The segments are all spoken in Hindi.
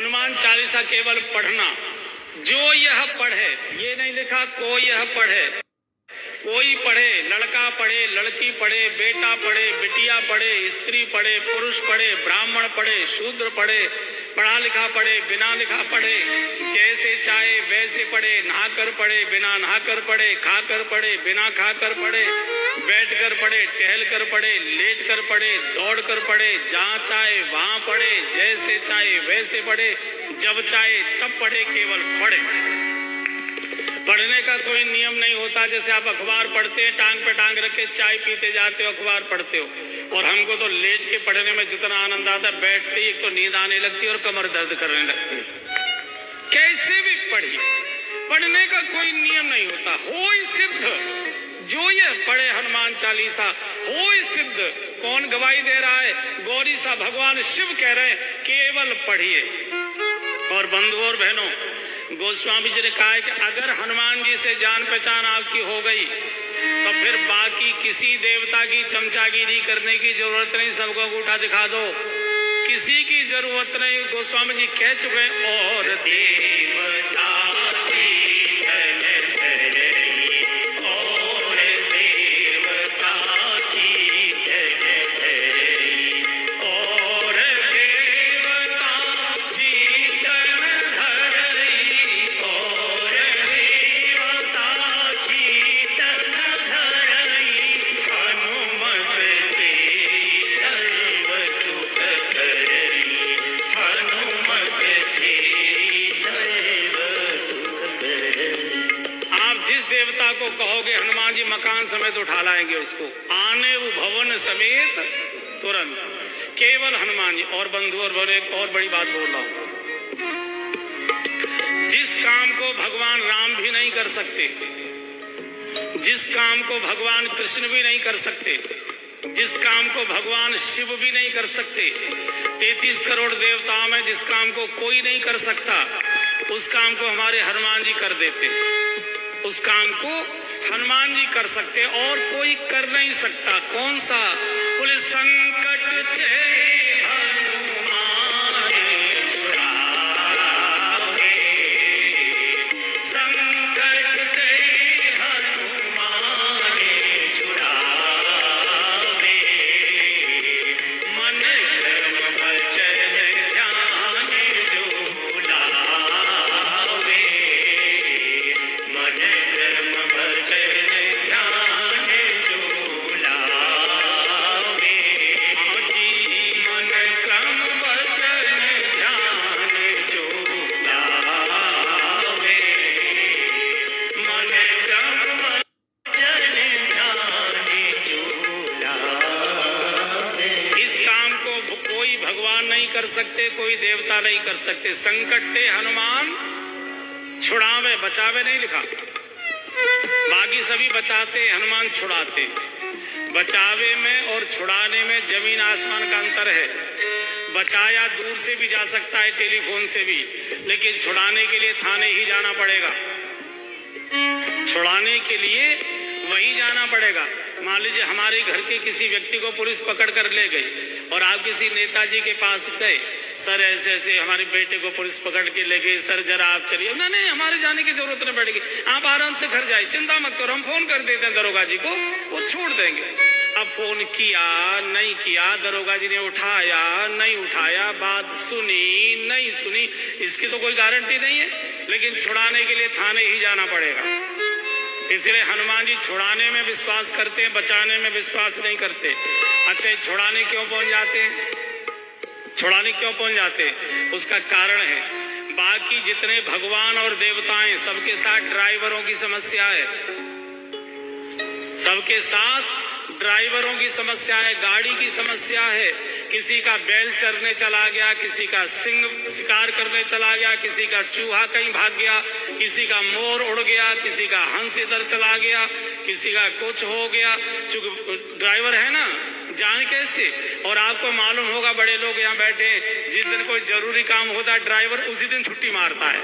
हनुमान चालीसा केवल पढ़ना, जो यह पढ़े, ये नहीं लिखा कोई यह पढ़े, कोई पढ़े, लड़का पढ़े, लड़की पढ़े, बेटा पढ़े, बिटिया पढ़े, स्त्री पढ़े, पुरुष पढ़े, ब्राह्मण पढ़े, शूद्र पढ़े, पढ़ा लिखा पढ़े, बिना लिखा पढ़े, जैसे चाहे वैसे पढ़े, नहाकर पढ़े, बिना नहाकर पढ़े, खाकर पढ़े, बिना खाकर पढ़े, बैठकर पढ़े, टहल कर पढ़े, लेट कर पढ़े, दौड़ कर पढ़े, जहाँ चाहे वहां पढ़े, जैसे चाहे वैसे पढ़े, जब चाहे तब पढ़े, केवल पढ़े। पढ़ने का कोई नियम नहीं होता। जैसे आप अखबार पढ़ते हैं, टांग पे टांग रख के चाय पीते जाते हो, अखबार पढ़ते हो, और हमको तो लेट के पढ़ने में जितना आनंद आता है, बैठते ही एक तो नींद आने लगती है और कमर दर्द करने लगती है। कैसे भी पढ़िए, पढ़ने का कोई नियम नहीं होता। होय सिद्ध, जो ये पढ़े हनुमान चालीसा होय सिद्ध। कौन गवाही दे रहा है? गौरी सा भगवान शिव कह रहे हैं केवल पढ़िए। और बंधुओं और बहनों, गोस्वामी जी ने कहा है कि अगर हनुमान जी से जान पहचान आपकी हो गई तो फिर बाकी किसी देवता की चमचागिरी करने की जरूरत नहीं, सबको अंगूठा दिखा दो, किसी की जरूरत नहीं। गोस्वामी जी कह चुके हैं और देवता को कहोगे हनुमान जी मकान समेत उठा लाएंगे उसको, आने वो भवन समेत तुरंत, केवल हनुमान जी। और बंधु और बड़े, एक और बड़ी बात बोल रहा हूं, जिस काम को भगवान राम भी नहीं कर सकते, जिस काम को भगवान कृष्ण भी नहीं कर सकते, जिस काम को भगवान शिव भी नहीं कर सकते, 33 करोड़ देवताओं में जिस काम को कोई नहीं कर सकता, उस काम को हमारे हनुमान जी कर देते। उस काम को हनुमान जी कर सकते और कोई कर नहीं सकता। कौन सा? बोले संकट थे हनुमान छुड़ावे, संकट थे हनुमान छुड़ावे, मन क्रम वचन ध्यान जो लावे, मन क्रम वचन ध्यान जो लावे, जी मन क्रम वचन ध्यान जो लावे, मन क्रम वचन ध्यान जो लावे। इस काम को कोई भगवान नहीं कर सकते, कोई देवता नहीं कर सकते। संकट थे हनुमान छुड़ावे, बचावे नहीं लिखा, बाकी सभी बचाते, हनुमान छुड़ाते। बचावे में और छुड़ाने में जमीन आसमान का अंतर है। बचाया दूर से भी जा सकता है, टेलीफोन से भी, लेकिन छुड़ाने के लिए थाने ही जाना पड़ेगा। छुड़ाने के लिए वहीं जाना पड़ेगा। मान लीजिए हमारे घर के किसी व्यक्ति को पुलिस पकड़ कर ले गई और आप किसी नेताजी के पास गए, सर ऐसे ऐसे हमारे बेटे को पुलिस पकड़ के ले गई, सर जरा आप चलिए। नहीं, हमारे जाने की जरूरत नहीं पड़ेगी, आप आराम से घर जाइए, चिंता मत करो, हम फोन कर देते हैं दरोगा जी को, वो छोड़ देंगे। अब फोन किया नहीं किया, दरोगा जी ने उठाया नहीं उठाया, बात सुनी नहीं सुनी, इसकी तो कोई गारंटी नहीं है। लेकिन छुड़ाने के लिए थाने ही जाना पड़ेगा। इसलिए हनुमान जी छुड़ाने में विश्वास करते हैं, बचाने में विश्वास नहीं करते। अच्छा, छुड़ाने क्यों पहुंच जाते हैं? छुड़ाने क्यों पहुंच जाते हैं? उसका कारण है, बाकी जितने भगवान और देवताएं सबके साथ ड्राइवरों की समस्या है, सबके साथ ड्राइवरों की समस्या है, गाड़ी की समस्या है। किसी का बैल चरने चला गया, किसी का सिंह शिकार करने चला गया, किसी का चूहा कहीं भाग गया, किसी का मोर उड़ गया, किसी का हंस इधर चला गया, किसी का कुछ हो गया। चूंकि ड्राइवर है ना, जान कैसे। और आपको मालूम होगा, बड़े लोग यहाँ बैठे, जिस दिन कोई जरूरी काम होता है ड्राइवर उसी दिन छुट्टी मारता है।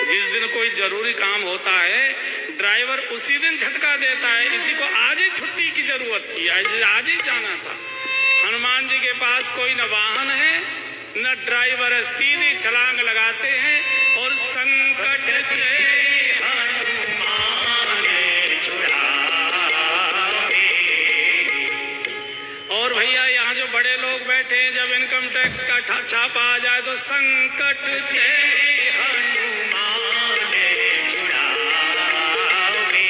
जिस दिन कोई जरूरी काम होता है ड्राइवर उसी दिन झटका देता है, इसी को आज ही छुट्टी की जरूरत थी, आज ही जाना था। हनुमान जी के पास कोई न वाहन है न ड्राइवर है, सीधी छलांग लगाते हैं और संकट के हनुमान छुड़ावे। और भैया यहाँ जो बड़े लोग बैठे हैं, जब इनकम टैक्स का छापा आ जाए तो संकट के हनुमान छुड़ावे।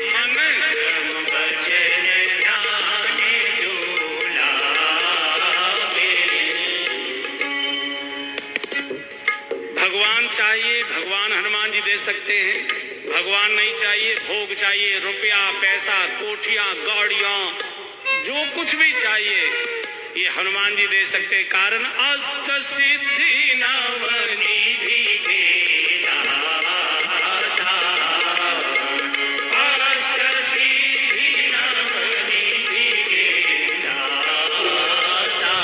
मन क्रम बचन ध्यान जो लावे। भगवान चाहिए, भगवान हनुमान जी दे सकते हैं। भगवान नहीं चाहिए, भोग चाहिए, रुपया पैसा कोठियां गाड़ियां जो कुछ भी चाहिए ये हनुमान जी दे सकते। कारण अष्ट सिद्धि नवनिधि के दाता, अष्ट सिद्धि नवनिधि के दाता,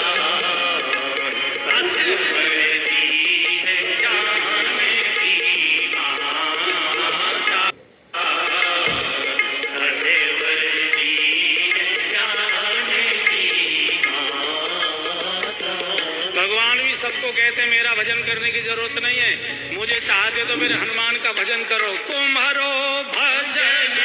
असवर दीन जानकी माता, असवर दीन जानकी माता। भगवान भी सबको कहते हैं मेरा भजन करने की जरूरत नहीं है, मुझे चाहते तो मेरे हनुमान का भजन करो। तुम्हारो भजन